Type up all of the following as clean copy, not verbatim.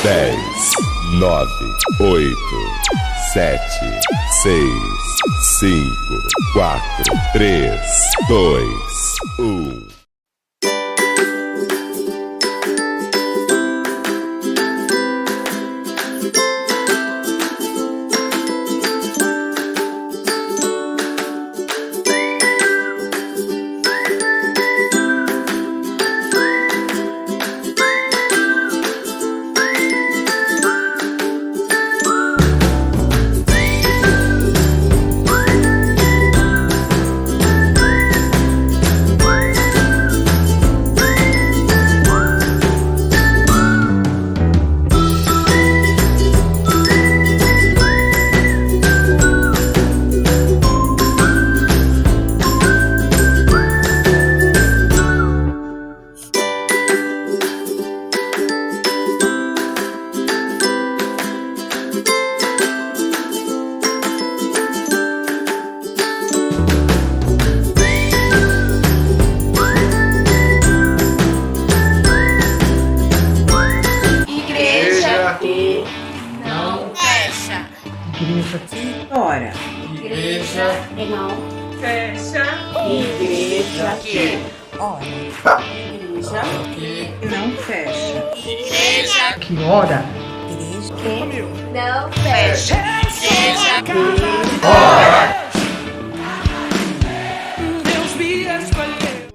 10, 9, 8, 7, 6, 5, 4, 3, 2, 1. Igreja que ora. Igreja que não fecha. Igreja que Ora. Igreja Que não fecha. Igreja Que ora. que não fecha. Igreja que Ora! Deus me escolheu.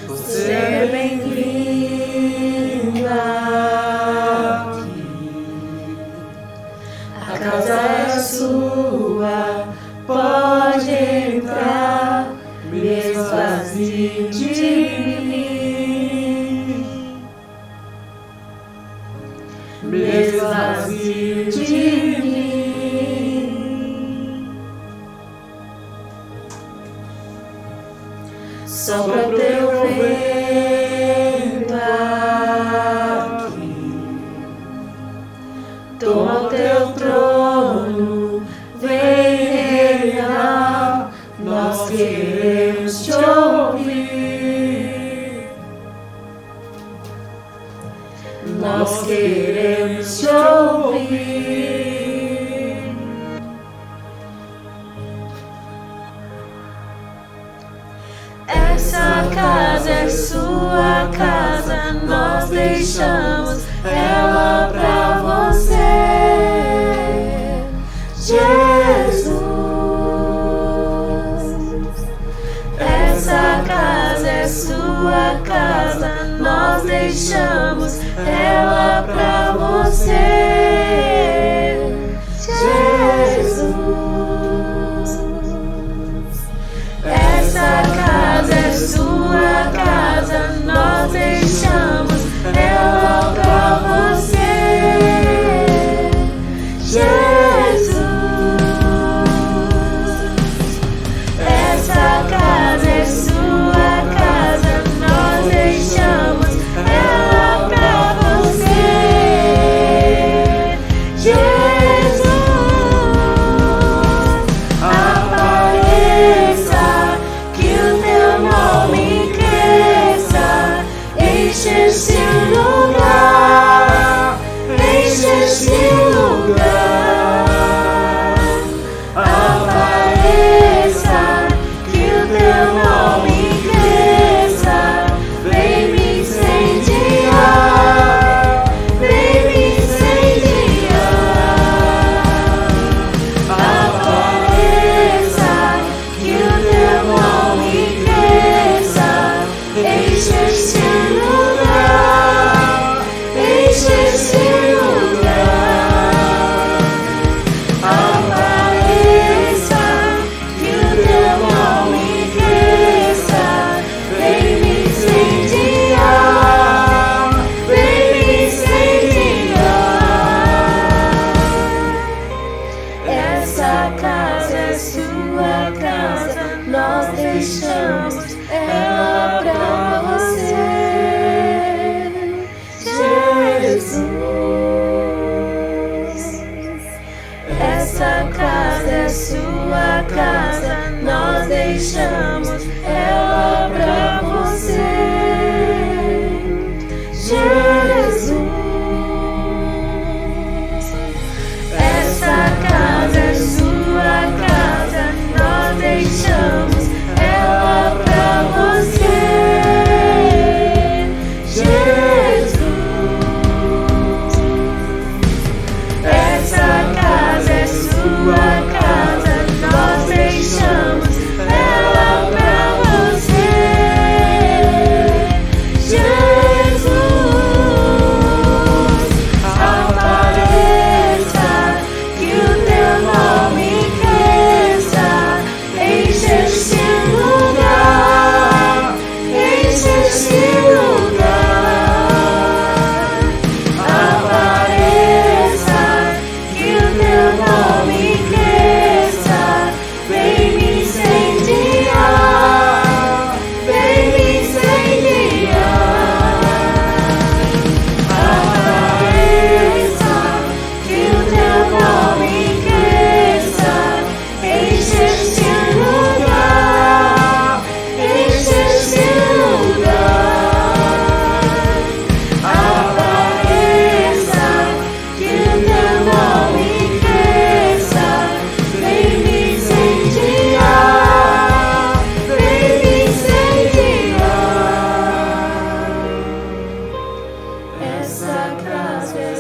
Você é bem-vinda aqui. A casa é sua, pode entrar, mesmo vazio de mim, mesmo vazio de mim. Sopra o teu vento aqui, toma o teu trono, vem reinar, nós queremos te ouvir, nós queremos te ouvir. Essa casa é sua casa, nós deixamos ela pra você, Jesus. Essa casa é sua casa, nós deixamos ela pra você, Jesus. Essa casa é sua casa, nós deixamos ela pra você, Jesus. Essa casa é sua casa, nós deixamos ela pra você, Jesus. Apareça, que o teu nome cresça, enche esse lugar, enche esse lugar. Apareça, que o teu nome cresça, vem me incendiar, vem me incendiar. Apareça, que o teu nome cresça, enche esse lugar, enche esse lugar.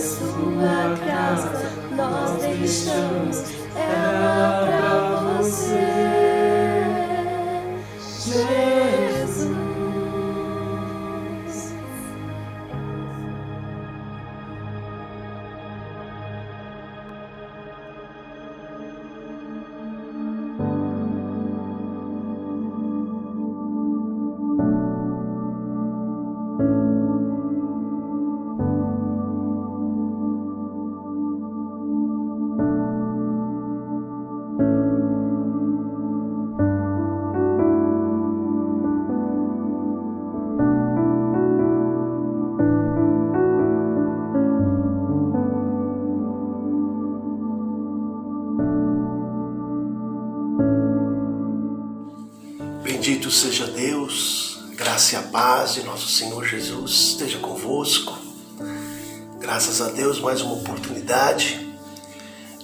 sua casa, nós deixamos ela pra você, Jesus. Bendito seja Deus, graça e a paz de nosso Senhor Jesus esteja convosco. Graças a Deus, mais uma oportunidade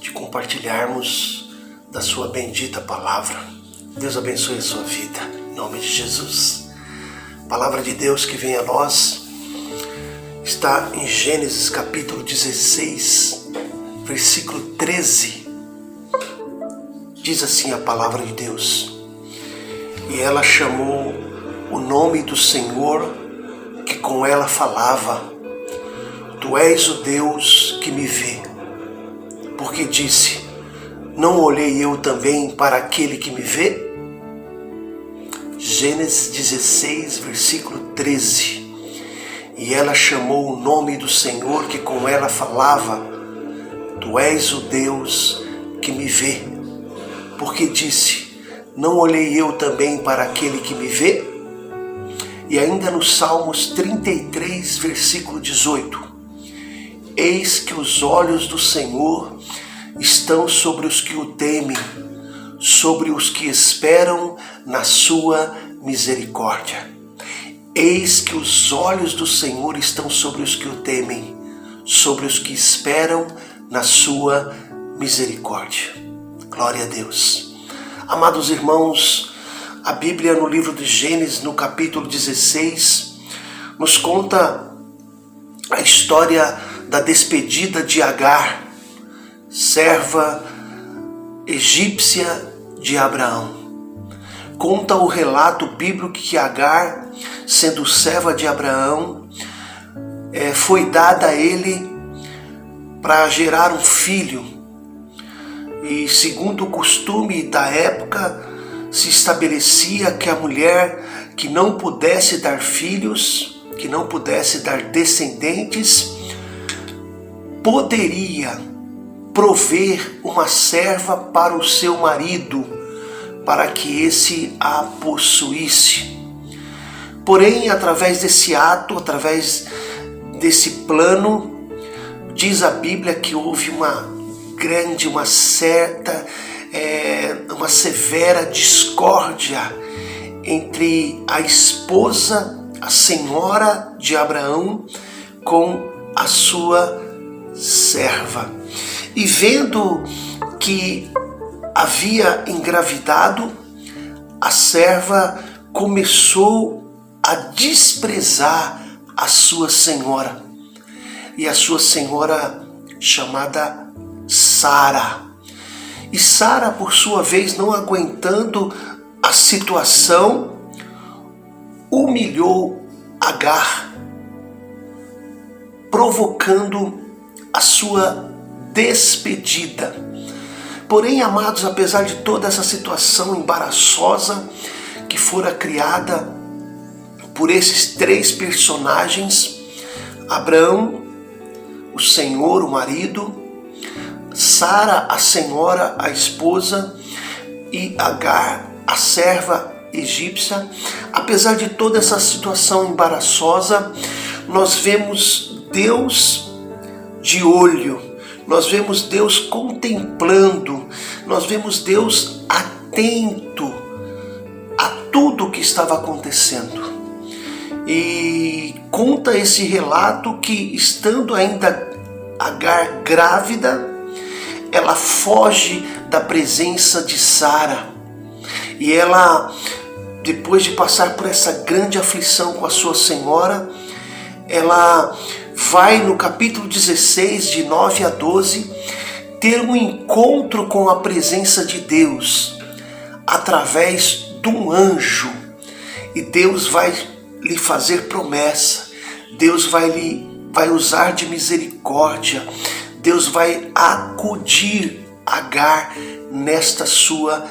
de compartilharmos da sua bendita palavra. Deus abençoe a sua vida, em nome de Jesus. A palavra de Deus que vem a nós está em Gênesis capítulo 16, versículo 13. Diz assim a palavra de Deus: e ela chamou o nome do Senhor que com ela falava: Tu és o Deus que me vê. Porque disse: Não olhei eu também para aquele que me vê? Gênesis 16, versículo 13. E ela chamou o nome do Senhor que com ela falava: Tu és o Deus que me vê. Porque disse: Não olhei eu também para aquele que me vê? E ainda no Salmos 33, versículo 18: Eis que os olhos do Senhor estão sobre os que o temem, sobre os que esperam na sua misericórdia. Eis que os olhos do Senhor estão sobre os que o temem, sobre os que esperam na sua misericórdia. Glória a Deus. Amados irmãos, a Bíblia no livro de Gênesis, no capítulo 16, nos conta a história da despedida de Agar, serva egípcia de Abraão. Conta o relato bíblico que Agar, sendo serva de Abraão, foi dada a ele para gerar um filho. E segundo o costume da época, se estabelecia que a mulher que não pudesse dar filhos, que não pudesse dar descendentes, poderia prover uma serva para o seu marido, para que esse a possuísse. Porém, através desse ato, através desse plano, diz a Bíblia que houve uma severa discórdia entre a esposa, a senhora de Abraão, com a sua serva. E vendo que havia engravidado, a serva começou a desprezar a sua senhora. E a sua senhora chamada Sara. E Sara, por sua vez, não aguentando a situação, humilhou Agar, provocando a sua despedida. Porém, amados, apesar de toda essa situação embaraçosa que fora criada por esses três personagens, Abraão, o Senhor, o marido, Sara, a senhora, a esposa, e Agar, a serva egípcia, apesar de toda essa situação embaraçosa, nós vemos Deus de olho, nós vemos Deus contemplando, nós vemos Deus atento a tudo o que estava acontecendo. E conta esse relato que, estando ainda Agar grávida, ela foge da presença de Sara. E ela, depois de passar por essa grande aflição com a sua senhora, ela vai no capítulo 16, de 9 a 12, ter um encontro com a presença de Deus através de um anjo. E Deus vai lhe fazer promessa, Deus vai usar de misericórdia, Deus vai acudir Agar nesta sua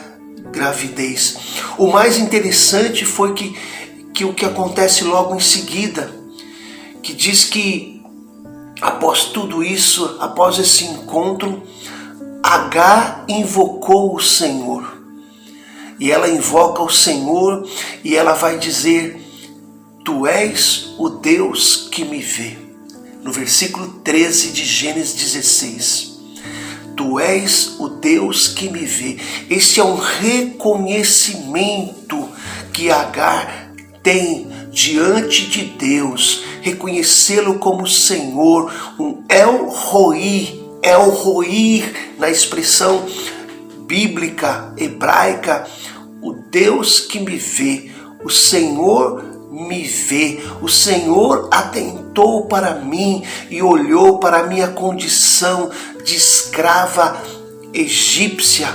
gravidez. O mais interessante foi que o que acontece logo em seguida, que diz que após tudo isso, após esse encontro, Agar invocou o Senhor. E ela invoca o Senhor e ela vai dizer: Tu és o Deus que me vê. No versículo 13 de Gênesis 16. Tu és o Deus que me vê. Esse é um reconhecimento que Agar tem diante de Deus. Reconhecê-lo como Senhor, um El Roi, na expressão bíblica, hebraica, o Deus que me vê, o Senhor me vê, o Senhor atentou para mim e olhou para a minha condição de escrava egípcia.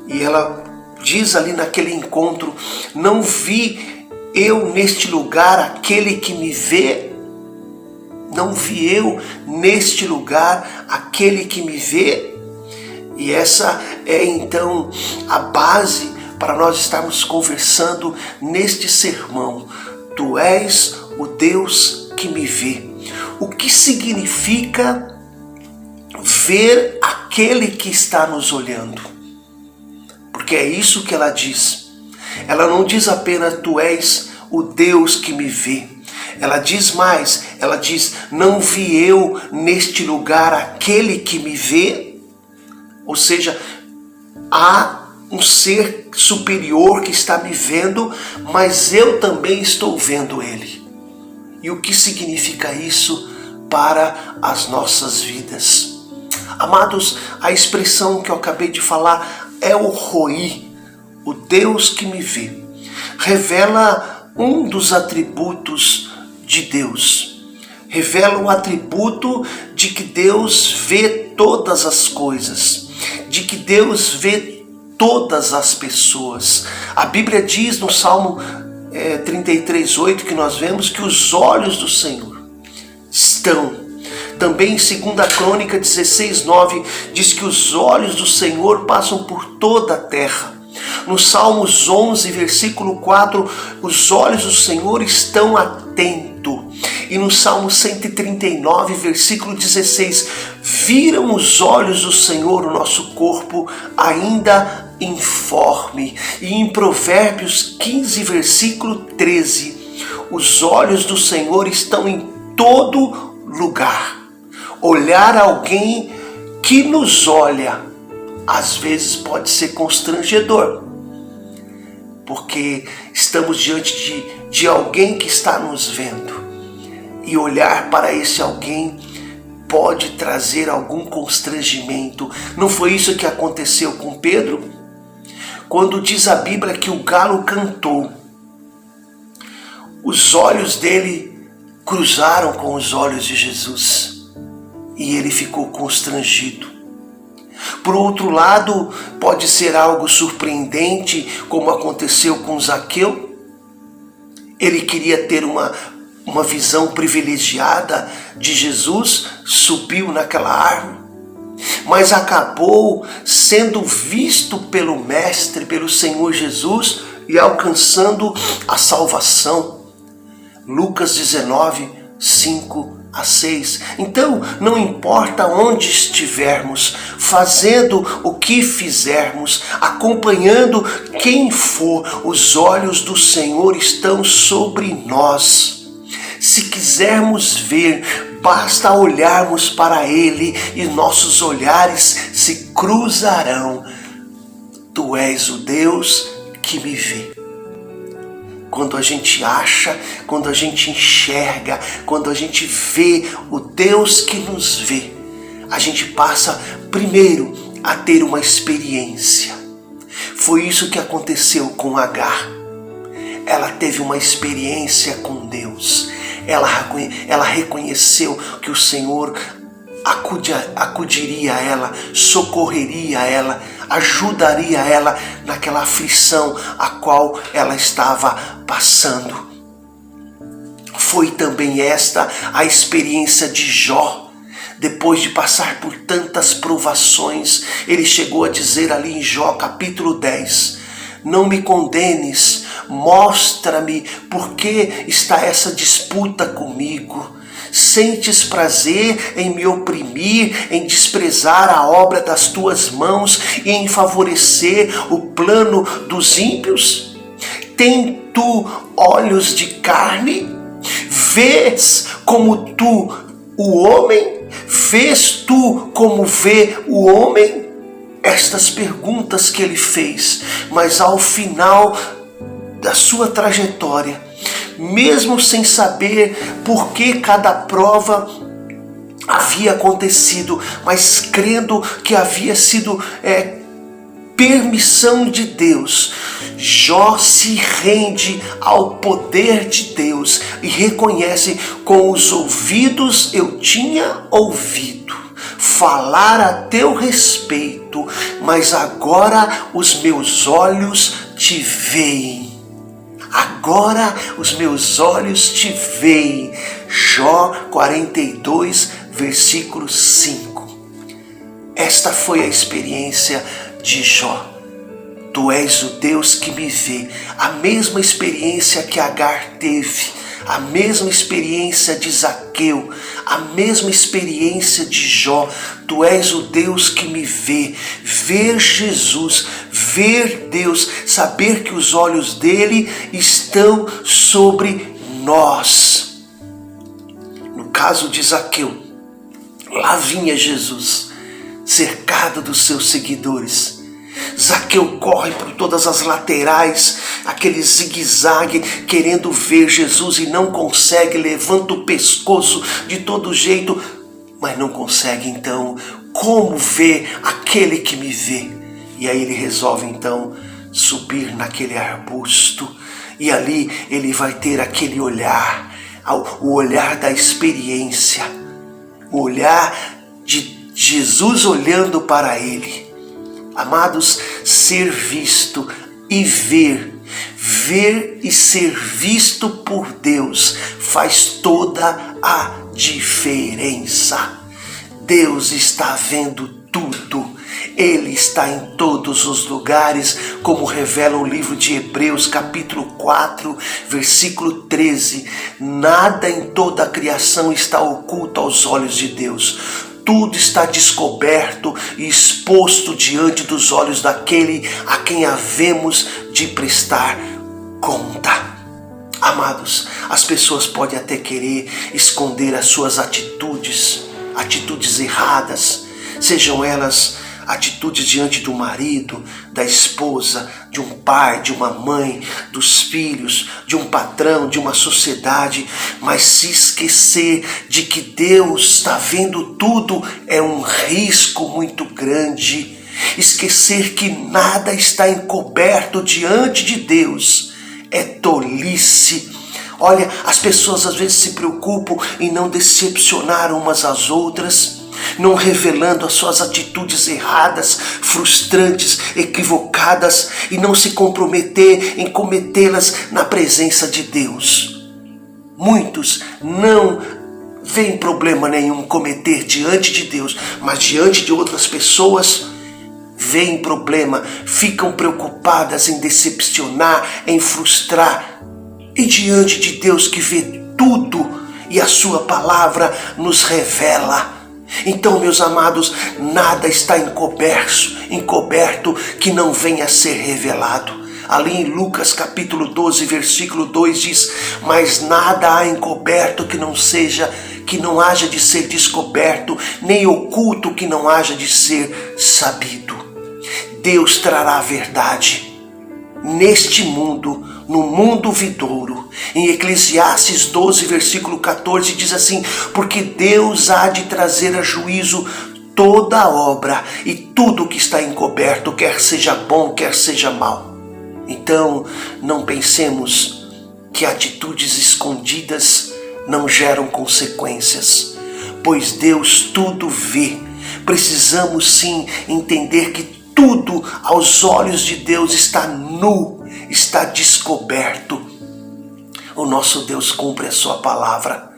E ela diz ali naquele encontro: não vi eu neste lugar aquele que me vê? Não vi eu neste lugar aquele que me vê? E essa é então a base para nós estarmos conversando neste sermão. Tu és o Deus que me vê. O que significa ver aquele que está nos olhando? Porque é isso que ela diz. Ela não diz apenas: tu és o Deus que me vê. Ela diz mais, ela diz: não vi eu neste lugar aquele que me vê. Ou seja, há um ser superior que está me vendo, mas eu também estou vendo ele. E o que significa isso para as nossas vidas? Amados, a expressão que eu acabei de falar, El Roi, o Deus que me vê, revela um dos atributos de Deus. Revela o atributo de que Deus vê todas as coisas, de que Deus vê todas as pessoas. A Bíblia diz no Salmo 33:8 que nós vemos que os olhos do Senhor estão. Também em 2 Crônica 16:9 diz que os olhos do Senhor passam por toda a terra. No Salmos 11, versículo 4, os olhos do Senhor estão atentos. E no Salmo 139, versículo 16, viram os olhos do Senhor o nosso corpo ainda informe. E em Provérbios 15, versículo 13, os olhos do Senhor estão em todo lugar. Olhar alguém que nos olha, às vezes pode ser constrangedor, porque estamos diante de alguém que está nos vendo. E olhar para esse alguém pode trazer algum constrangimento. Não foi isso que aconteceu com Pedro? Quando diz a Bíblia que o galo cantou, os olhos dele cruzaram com os olhos de Jesus e ele ficou constrangido. Por outro lado, pode ser algo surpreendente, como aconteceu com Zaqueu. Ele queria ter uma visão privilegiada de Jesus, subiu naquela árvore, mas acabou sendo visto pelo Mestre, pelo Senhor Jesus, e alcançando a salvação. Lucas 19, 5 a 6. Então, não importa onde estivermos, fazendo o que fizermos, acompanhando quem for, os olhos do Senhor estão sobre nós. Se quisermos ver, basta olharmos para Ele e nossos olhares se cruzarão. Tu és o Deus que me vê. Quando a gente acha, quando a gente enxerga, quando a gente vê o Deus que nos vê, a gente passa primeiro a ter uma experiência. Foi isso que aconteceu com Agar. Ela teve uma experiência com Deus. ela reconheceu que o Senhor acudiria a ela, socorreria a ela, ajudaria ela naquela aflição a qual ela estava passando. Foi também esta a experiência de Jó. Depois de passar por tantas provações, ele chegou a dizer ali em Jó capítulo 10, não me condenes, mostra-me por que está essa disputa comigo. Sentes prazer em me oprimir, em desprezar a obra das tuas mãos e em favorecer o plano dos ímpios? Tem tu olhos de carne? Vês como tu o homem? Vês tu como vê o homem? Estas perguntas que ele fez, mas ao final da sua trajetória, mesmo sem saber por que cada prova havia acontecido, mas crendo que havia sido permissão de Deus, Jó se rende ao poder de Deus e reconhece: com os ouvidos eu tinha ouvido falar a teu respeito, mas agora os meus olhos te veem. Agora os meus olhos te veem. Jó 42, versículo 5. Esta foi a experiência de Jó. Tu és o Deus que me vê. A mesma experiência que Agar teve, a mesma experiência de Zaqueu, a mesma experiência de Jó. Tu és o Deus que me vê. Ver Jesus, ver Deus, saber que os olhos dele estão sobre nós. No caso de Zaqueu, lá vinha Jesus, cercado dos seus seguidores. Zaqueu corre por todas as laterais, aquele zigue-zague, querendo ver Jesus e não consegue, levanta o pescoço de todo jeito, mas não consegue. Então, como ver aquele que me vê? E aí ele resolve então subir naquele arbusto, e ali ele vai ter aquele olhar, o olhar da experiência, o olhar de Jesus olhando para ele. Amados, ser visto e ver e ser visto por Deus faz toda a diferença. Deus está vendo tudo. Ele está em todos os lugares, como revela o livro de Hebreus, capítulo 4, versículo 13. Nada em toda a criação está oculto aos olhos de Deus. Tudo está descoberto e exposto diante dos olhos daquele a quem havemos de prestar conta. Amados, as pessoas podem até querer esconder as suas atitudes erradas, sejam elas atitudes diante do marido, da esposa, de um pai, de uma mãe, dos filhos, de um patrão, de uma sociedade, mas se esquecer de que Deus está vendo tudo é um risco muito grande. Esquecer que nada está encoberto diante de Deus é tolice. Olha, as pessoas às vezes se preocupam em não decepcionar umas às outras, não revelando as suas atitudes erradas, frustrantes, equivocadas, e não se comprometer em cometê-las na presença de Deus. Muitos não veem problema nenhum cometer diante de Deus, mas diante de outras pessoas veem problema, ficam preocupadas em decepcionar, em frustrar, e diante de Deus que vê tudo e a sua palavra nos revela. Então, meus amados, nada está encoberto que não venha a ser revelado. Ali em Lucas capítulo 12, versículo 2 diz: mas nada há encoberto que não haja de ser descoberto, nem oculto que não haja de ser sabido. Deus trará a verdade neste mundo, no mundo vindouro. Em Eclesiastes 12, versículo 14 diz assim: porque Deus há de trazer a juízo toda a obra e tudo que está encoberto, quer seja bom, quer seja mal. Então, não pensemos que atitudes escondidas não geram consequências, pois Deus tudo vê. Precisamos sim entender que tudo aos olhos de Deus está nu, está descoberto. O nosso Deus cumpre a sua palavra,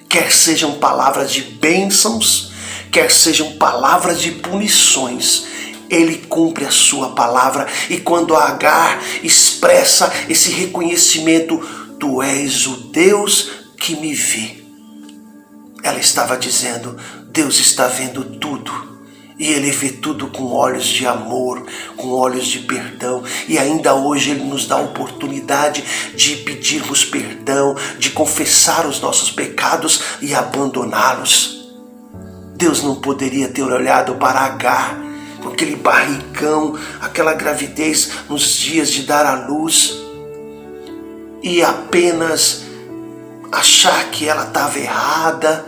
quer sejam palavras de bênçãos, quer sejam palavras de punições. Ele cumpre a sua palavra. E quando Agar expressa esse reconhecimento, tu és o Deus que me vê, ela estava dizendo, Deus está vendo tudo. E Ele vê tudo com olhos de amor, com olhos de perdão. E ainda hoje Ele nos dá a oportunidade de pedirmos perdão, de confessar os nossos pecados e abandoná-los. Deus não poderia ter olhado para Agar, com aquele barrigão, aquela gravidez nos dias de dar à luz, e apenas achar que ela estava errada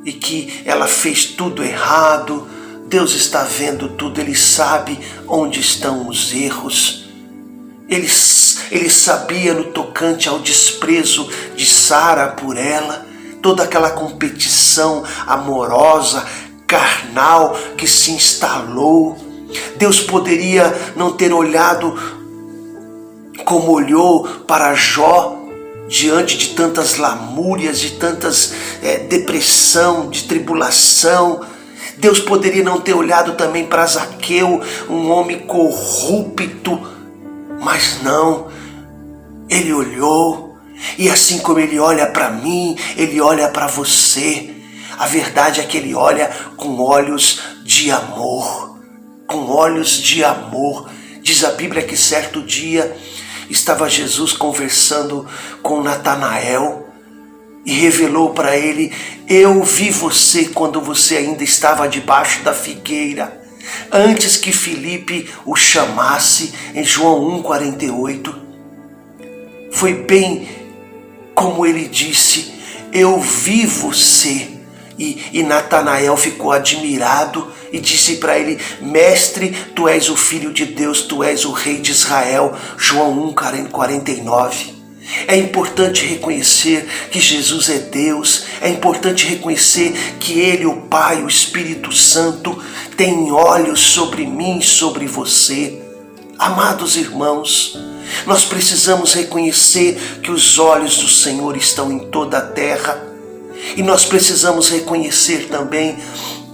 e que ela fez tudo errado. Deus está vendo tudo, Ele sabe onde estão os erros. Ele sabia no tocante ao desprezo de Sara por ela, toda aquela competição amorosa, carnal que se instalou. Deus poderia não ter olhado como olhou para Jó, diante de tantas lamúrias, de tantas depressão, de tribulação. Deus poderia não ter olhado também para Zaqueu, um homem corrupto, mas não, Ele olhou, e assim como Ele olha para mim, Ele olha para você. A verdade é que Ele olha com olhos de amor, com olhos de amor. Diz a Bíblia que certo dia estava Jesus conversando com Natanael e revelou para ele, eu vi você quando você ainda estava debaixo da figueira, antes que Filipe o chamasse, em João 1,48. Foi bem como ele disse, eu vi você. E Natanael ficou admirado e disse para ele, mestre, tu és o Filho de Deus, tu és o Rei de Israel. João 1,49. É importante reconhecer que Jesus é Deus, é importante reconhecer que Ele, o Pai, o Espírito Santo, tem olhos sobre mim e sobre você. Amados irmãos, nós precisamos reconhecer que os olhos do Senhor estão em toda a terra. E nós precisamos reconhecer também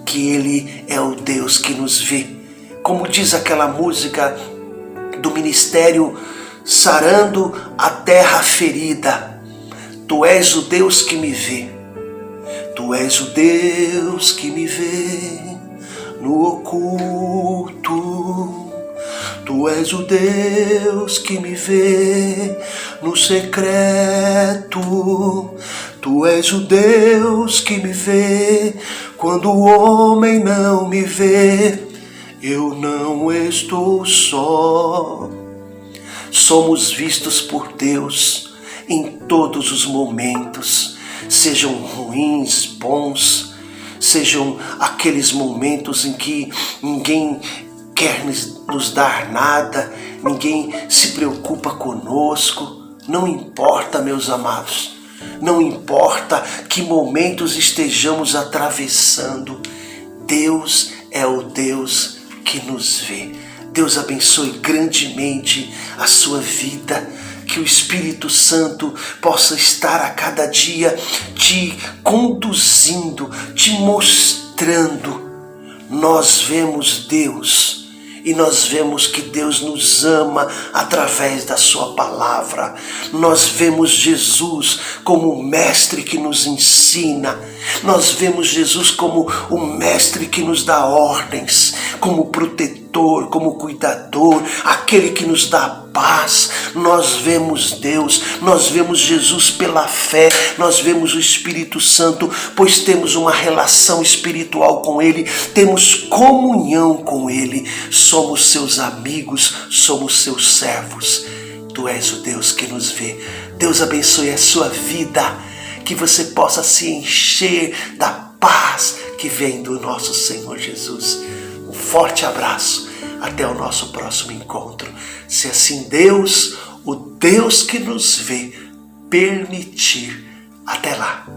que Ele é o Deus que nos vê. Como diz aquela música do ministério Sarando a Terra Ferida, tu és o Deus que me vê. Tu és o Deus que me vê no oculto. Tu és o Deus que me vê no secreto. Tu és o Deus que me vê quando o homem não me vê. Eu não estou só. Somos vistos por Deus em todos os momentos, sejam ruins, bons, sejam aqueles momentos em que ninguém quer nos dar nada, ninguém se preocupa conosco. Não importa, meus amados, não importa que momentos estejamos atravessando, Deus é o Deus que nos vê. Deus abençoe grandemente a sua vida, que o Espírito Santo possa estar a cada dia te conduzindo, te mostrando. Nós vemos Deus e nós vemos que Deus nos ama através da sua palavra. Nós vemos Jesus como o mestre que nos ensina. Nós vemos Jesus como o mestre que nos dá ordens, como protetor, como cuidador, aquele que nos dá paz. Nós vemos Deus, nós vemos Jesus pela fé, nós vemos o Espírito Santo, pois temos uma relação espiritual com Ele, temos comunhão com Ele, somos seus amigos, somos seus servos. Tu és o Deus que nos vê. Deus abençoe a sua vida, que você possa se encher da paz que vem do nosso Senhor Jesus. Um forte abraço, até o nosso próximo encontro. Se assim Deus, o Deus que nos vê, permitir, Até lá!